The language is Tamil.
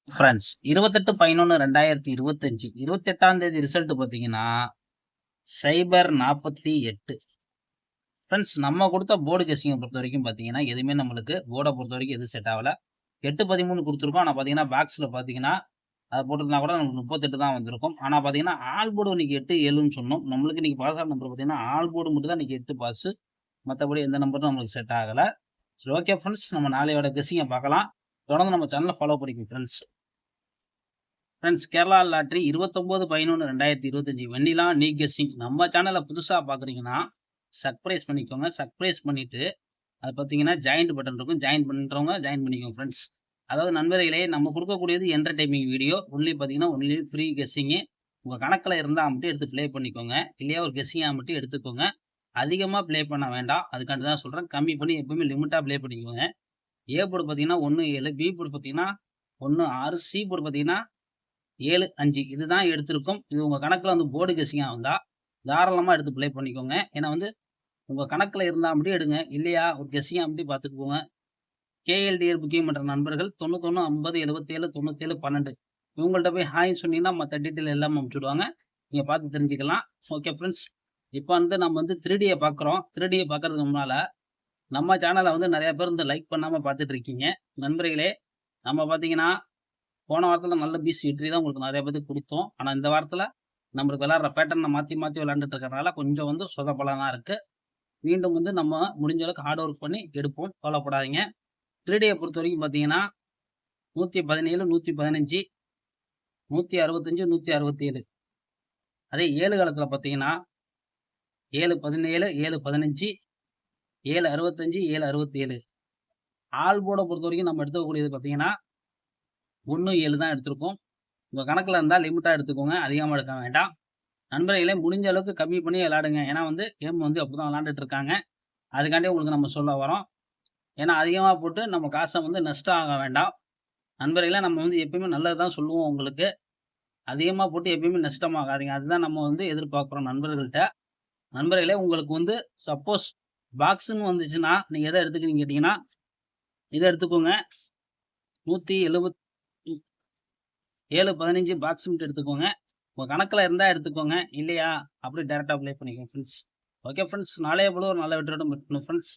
ஃப்ரெண்ட்ஸ் 28/11/2025 28ஆம் தேதி ரிசல்ட் பார்த்தீங்கன்னா சைபர் 48. ஃப்ரெண்ட்ஸ் நம்ம கொடுத்த போர்டு கெஸ்ஸிங்கை பொறுத்த வரைக்கும் பார்த்தீங்கன்னா எதுவுமே நம்மளுக்கு போர்டை பொறுத்த வரைக்கும் எதுவும் செட் ஆகல. 813 கொடுத்துருக்கோம். ஆனால் பார்த்தீங்கன்னா பாக்ஸில் பார்த்தீங்கன்னா அதை போட்டிருந்தா கூட நமக்கு 38 தான் வந்திருக்கும். ஆனால் பார்த்தீங்கன்னா ஆல் போர்டு இன்னைக்கு 8-7ன்னு சொன்னோம். நம்மளுக்கு இன்னைக்கு பாஸ் ஆன நம்பர் பார்த்தீங்கன்னா ஆல் போர்டு மட்டும் தான் இன்னைக்கு 8 பாஸ். மற்றபடி எந்த நம்பரும் நம்மளுக்கு செட் ஆகலை. சரி, ஓகே ஃப்ரெண்ட்ஸ், நம்ம நாளையோட கெஸ்ஸிங்கை பார்க்கலாம். தொடர்ந்து நம்ம சேனலை ஃபாலோ பண்ணிக்கோங்க ஃப்ரெண்ட்ஸ். ஃப்ரெண்ட்ஸ், கேரளா லாட்ரி 29/11/2025 வெண்ணிலா நீ கெஸ்ஸிங். நம்ம சேனலை புதுசாக பார்க்குறீங்கன்னா சப்ஸ்கிரைப் பண்ணிக்கோங்க. சப்ஸ்கிரைப் பண்ணிவிட்டு அது பார்த்தீங்கன்னா ஜாயிண்ட் பட்டன் இருக்கும். ஜாயின் பண்ணுறவங்க ஜாயின் பண்ணிக்கோங்க ஃப்ரெண்ட்ஸ். அதாவது நண்பர்களே, நம்ம கொடுக்கக்கூடியது என்டர்டைமிங் வீடியோ. ஒன்லி பார்த்தீங்கன்னா ஒன்லி ஃப்ரீ கெஸ்ஸிங்கு. உங்கள் கணக்கில் இருந்தால் மட்டும் எடுத்து ப்ளே பண்ணிக்கோங்க. இல்லையா ஒரு கெஸ்ஸிங்காக மட்டும் எடுத்துக்கோங்க. அதிகமாக ப்ளே பண்ண வேண்டாம். அதுக்காண்டி தான் சொல்கிறேன். கம்மி பண்ணி எப்பவுமே லிமிட்டாக ப்ளே பண்ணிக்கோங்க. ஏ போர்டு பார்த்தீங்கன்னா 1-7, பி போர்டு பார்த்தீங்கன்னா 1-6, சி போர்டு பார்த்தீங்கன்னா 7-5 இதுதான் எடுத்திருக்கும். இது உங்கள் கணக்கில் வந்து போர்டு கெஸ்ஸிங்காக வந்தால் தாராளமாக எடுத்து ப்ளே பண்ணிக்கோங்க. ஏன்னா வந்து உங்கள் கணக்கில் இருந்தால் மட்டும் எடுங்க. இல்லையா ஒரு கெஸ்ஸிங்காக மட்டும் பார்த்துக்குவோங்க. கேஎல்டிஆர் புக்கிங் பண்ணுற நண்பர்கள் 91 50 77 97 12 இவங்கள்ட்ட போய் ஹாய் சொன்னீங்கன்னா மற்ற டீட்டெயில் எல்லாமே அனுப்பிச்சுடுவாங்க. நீங்கள் பார்த்து தெரிஞ்சுக்கலாம். ஓகே ஃப்ரெண்ட்ஸ், இப்போ வந்து நம்ம வந்து 3Dயை பார்க்குறோம். 3Dயை பார்க்கறதுக்கு முன்னால் நம்ம சேனலை வந்து நிறையா பேர் வந்து லைக் பண்ணாமல் பார்த்துட்டு இருக்கீங்க. நண்பர்களே, நம்ம பார்த்தீங்கன்னா போன வாரத்தில் நல்ல பீஸ் வெற்றி தான் உங்களுக்கு நிறைய பேருக்கு கொடுத்தோம். ஆனால் இந்த வாரத்தில் நம்மளுக்கு விளாட்ற பேட்டர்னை மாற்றி மாற்றி விளாண்டுட்டு இருக்கிறனால கொஞ்சம் வந்து சொதப்பலாக இருக்குது. மீண்டும் வந்து நம்ம முடிஞ்ச அளவுக்கு ஹார்ட் ஒர்க் பண்ணி எடுப்போம். கவலைப்படாதீங்க. 3Dயை பொறுத்த வரைக்கும் பார்த்தீங்கன்னா 117, 115, 165, 167. அதே 7 காலத்தில் பார்த்தீங்கன்னா 7-17, 7-15, 7-65, 7-67. ஆல் போர்டை பொறுத்த வரைக்கும் நம்ம எடுத்துக்கக்கூடியது பார்த்தீங்கன்னா 1-7 தான் எடுத்திருக்கோம். உங்கள் கணக்கில் இருந்தால் லிமிட்டாக எடுத்துக்கோங்க. அதிகமாக எடுக்க வேண்டாம். நண்பர்களே, முடிஞ்ச அளவுக்கு கம்மி பண்ணி விளாடுங்க. ஏன்னா வந்து கேம் வந்து அப்படி தான் விளாண்டுட்டு இருக்காங்க. அதுக்காண்டி உங்களுக்கு நம்ம சொல்ல வரோம். ஏன்னா அதிகமாக போட்டு நம்ம காசை வந்து நஷ்டம் ஆக வேண்டாம். நண்பர்களே, நம்ம வந்து எப்பயுமே நல்லது தான் சொல்லுவோம் உங்களுக்கு. அதிகமாக போட்டு எப்பயுமே நஷ்டமாகாதீங்க. அதுதான் நம்ம வந்து எதிர்பார்க்குறோம் நண்பர்கள்ட்ட. நண்பர்களே, உங்களுக்கு வந்து சப்போஸ் பாக்ஸுன்னு வந்துச்சுன்னா நீங்கள் எதை எடுத்துக்கிறீங்க கேட்டிங்கன்னா இதை எடுத்துக்கோங்க. 177-15 பாக்ஸுன்ட்டு எடுத்துக்கோங்க. உங்கள் கணக்கில் இருந்தால் எடுத்துக்கோங்க. இல்லையா அப்படி டேரெக்டாக ப்ளே பண்ணிக்கோங்க ஃப்ரெண்ட்ஸ். ஓகே ஃப்ரெண்ட்ஸ், நாளைய போல ஒரு நல்ல வெற்றியோட மீட் பண்ணுவோம் ஃப்ரெண்ட்ஸ்.